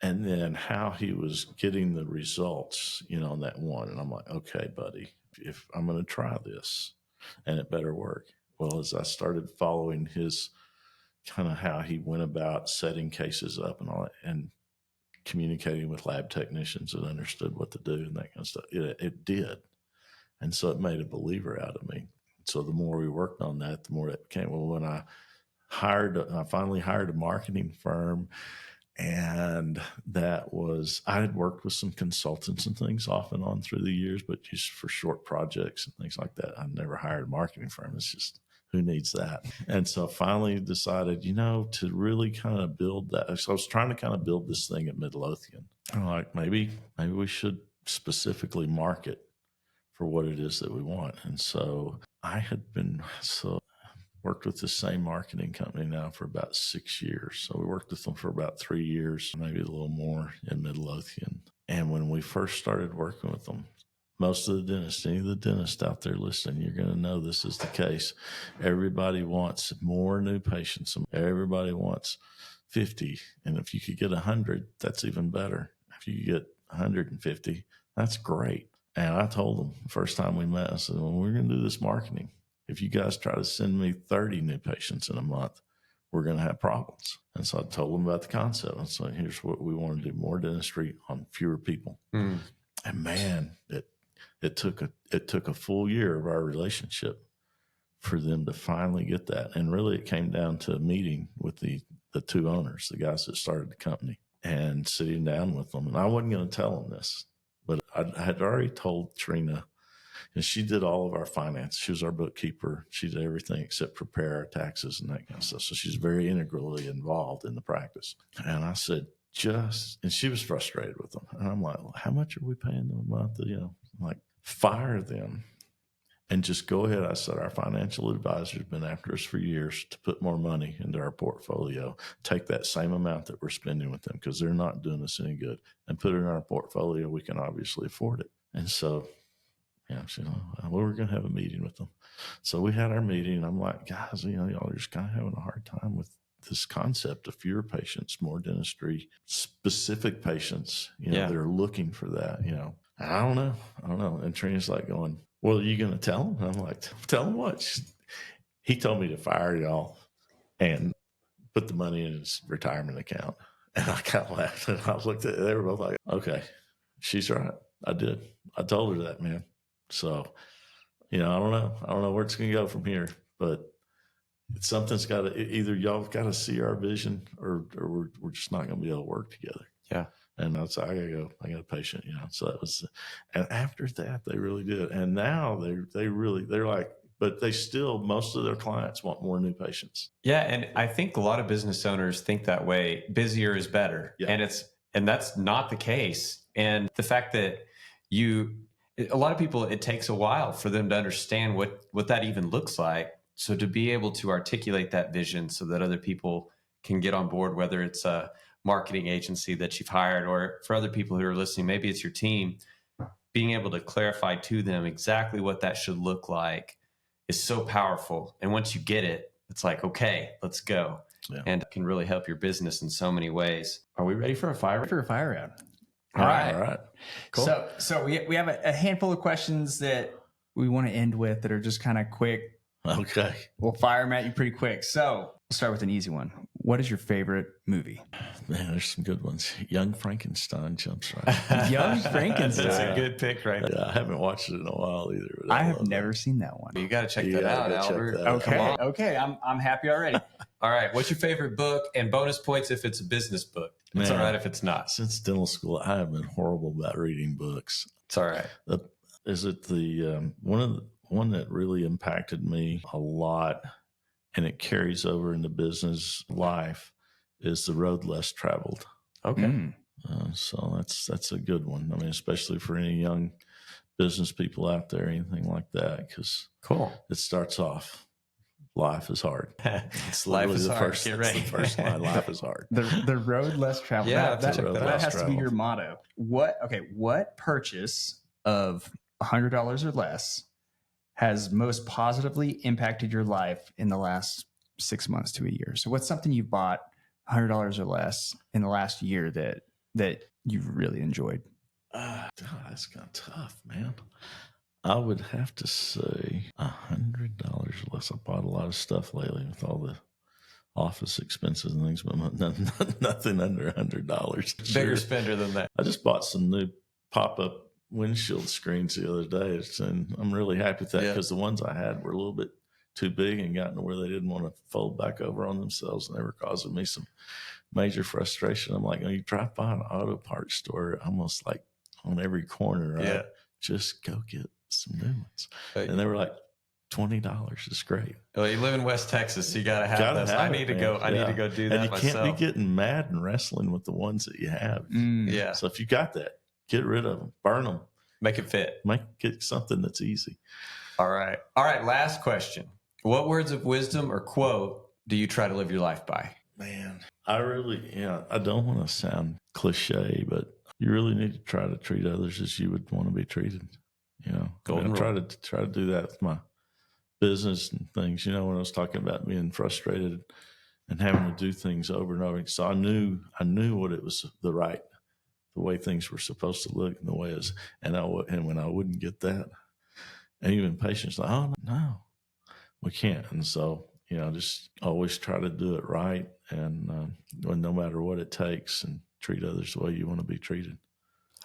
And then how he was getting the results, on that one. And I'm like, okay, buddy, if I'm going to try this, and it better work. Well, as I started following his kind of how he went about setting cases up and all that, and communicating with lab technicians that understood what to do and that kind of stuff. It did. And so it made a believer out of me. So the more we worked on that, the more it became. Well, when I finally hired a marketing firm, and I had worked with some consultants and things off and on through the years, but just for short projects and things like that. I never hired a marketing firm. It's just, who needs that? And so I finally decided, to really kind of build that. So I was trying to kind of build this thing at Midlothian. I'm like, maybe we should specifically market for what it is that we want. And so I had worked with the same marketing company now for about 6 years. So we worked with them for about 3 years, maybe a little more in Midlothian. And when we first started working with them, most of the dentists, any of the dentists out there listening, you're going to know this is the case. Everybody wants more new patients. Everybody wants 50. And if you could get 100, that's even better. If you could get 150, that's great. And I told them the first time we met, I said, well, we're going to do this marketing. If you guys try to send me 30 new patients in a month, we're going to have problems. And so I told them about the concept. And so here's what we want to do: more dentistry on fewer people. And man, it took a full year of our relationship for them to finally get that. And really it came down to a meeting with the two owners, the guys that started the company, and sitting down with them. And I wasn't going to tell them this, but I had already told Trina. And she did all of our finance. She was our bookkeeper. She did everything except prepare our taxes and that kind of stuff. So she's very integrally involved in the practice. And I said, and she was frustrated with them. And I'm like, well, how much are we paying them a month? I'm like, fire them and just go ahead. I said, our financial advisor's been after us for years to put more money into our portfolio. Take that same amount that we're spending with them, because they're not doing us any good, and put it in our portfolio. We can obviously afford it. And so, we're going to have a meeting with them. So we had our meeting, and I'm like, guys, y'all are just kind of having a hard time with this concept of fewer patients, more dentistry, specific patients, that are looking for that, I don't know. And Trina's like going, well, are you going to tell them? And I'm like, tell them what? He told me to fire y'all and put the money in his retirement account. And I kind of laughed, and I looked at it. They were both like, okay, she's right. I did. I told her that, man. So, I don't know where it's going to go from here, but something's got to, either y'all have got to see our vision, or we're just not going to be able to work together. Yeah. And I said, I got to go. I got a patient, So that was, and after that, they really did. And now they're like, but they still, most of their clients want more new patients. Yeah. And I think a lot of business owners think that way. Busier is better. Yeah. And that's not the case. And the fact that a lot of people, it takes a while for them to understand what that even looks like. So to be able to articulate that vision so that other people can get on board, whether it's a marketing agency that you've hired, or for other people who are listening, maybe it's your team, being able to clarify to them exactly what that should look like is so powerful. And once you get it, it's like, okay, let's go. Yeah. And it can really help your business in so many ways. Are we ready for a fire round? All right. All right. Cool. So we have a handful of questions that we want to end with that are just kind of quick. Okay. We'll fire them at you pretty quick. So we'll start with an easy one. What is your favorite movie? Man, there's some good ones. Young Frankenstein jumps right. Young Frankenstein. That's a good pick right there. Yeah, I haven't watched it in a while either. I have never seen that one. You got to check that out, Albert. Okay. I'm happy already. All right. What's your favorite book? And bonus points if it's a business book. It's all right if it's not. Since dental school, I have been horrible about reading books. It's all right. Is it the one that really impacted me a lot, and it carries over into business life, is The Road Less Traveled. Okay. So that's a good one. I mean, especially for any young business people out there, anything like that, because it starts off, life is hard. Life is hard. Get ready. That's the first line. Life is hard. The road less traveled. Yeah, that has to be your motto. What purchase of $100 or less has most positively impacted your life in the last 6 months to a year? So what's something you bought $100 or less in the last year that you've really enjoyed? That's kind of tough, man. I would have to say $100 less. I bought a lot of stuff lately with all office expenses and things, but nothing under $100. Bigger spender than that. I just bought some new pop-up windshield screens the other day, and I'm really happy with that because the ones I had were a little bit too big and gotten to where they didn't want to fold back over on themselves, and they were causing me some major frustration. I'm like, you drive by an auto parts store almost like on every corner, right? Yeah. Just go get some new ones. And they were like $20. It's great. Well, you live in West Texas, so you gotta have this. I need to go do that and you myself. Can't be getting mad and wrestling with the ones that you have. Yeah. So if you got that, get rid of them, burn them, make it fit. Get something that's easy. All right. Last question. What words of wisdom or quote do you try to live your life by? Man, I don't want to sound cliche, but you really need to try to treat others as you would want to be treated. Golden rule. Try to do that with my business and things. When I was talking about being frustrated and having to do things over and over, so I knew what it was the way things were supposed to look and the way it was, and when I wouldn't get that, and even patients like, oh no, we can't. And so just always try to do it right, and no matter what it takes, and treat others the way you want to be treated.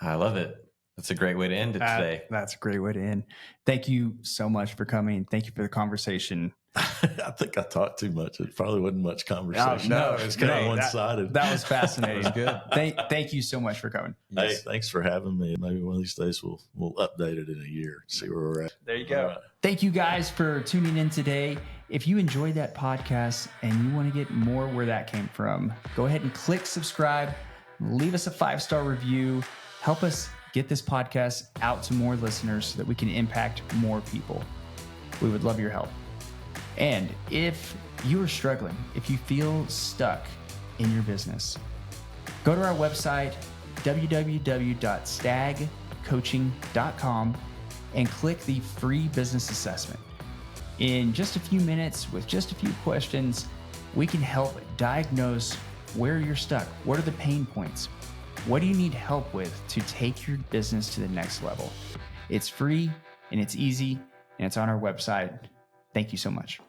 I love it. That's a great way to end it today. That's a great way to end. Thank you so much for coming. Thank you for the conversation. I think I talked too much. It probably wasn't much conversation. No, it was kind of one-sided. That was fascinating. That was good. Thank you so much for coming. Hey, thanks for having me. Maybe one of these days we'll update it in a year, see where we're at. There you go. Right. Thank you guys for tuning in today. If you enjoyed that podcast and you want to get more where that came from, go ahead and click subscribe, leave us a 5-star review, help us get this podcast out to more listeners so that we can impact more people. We would love your help. And if you are struggling, if you feel stuck in your business, go to our website, www.stagcoaching.com, and click the free business assessment. In just a few minutes, with just a few questions, we can help diagnose where you're stuck. What are the pain points? What do you need help with to take your business to the next level? It's free and it's easy and it's on our website. Thank you so much.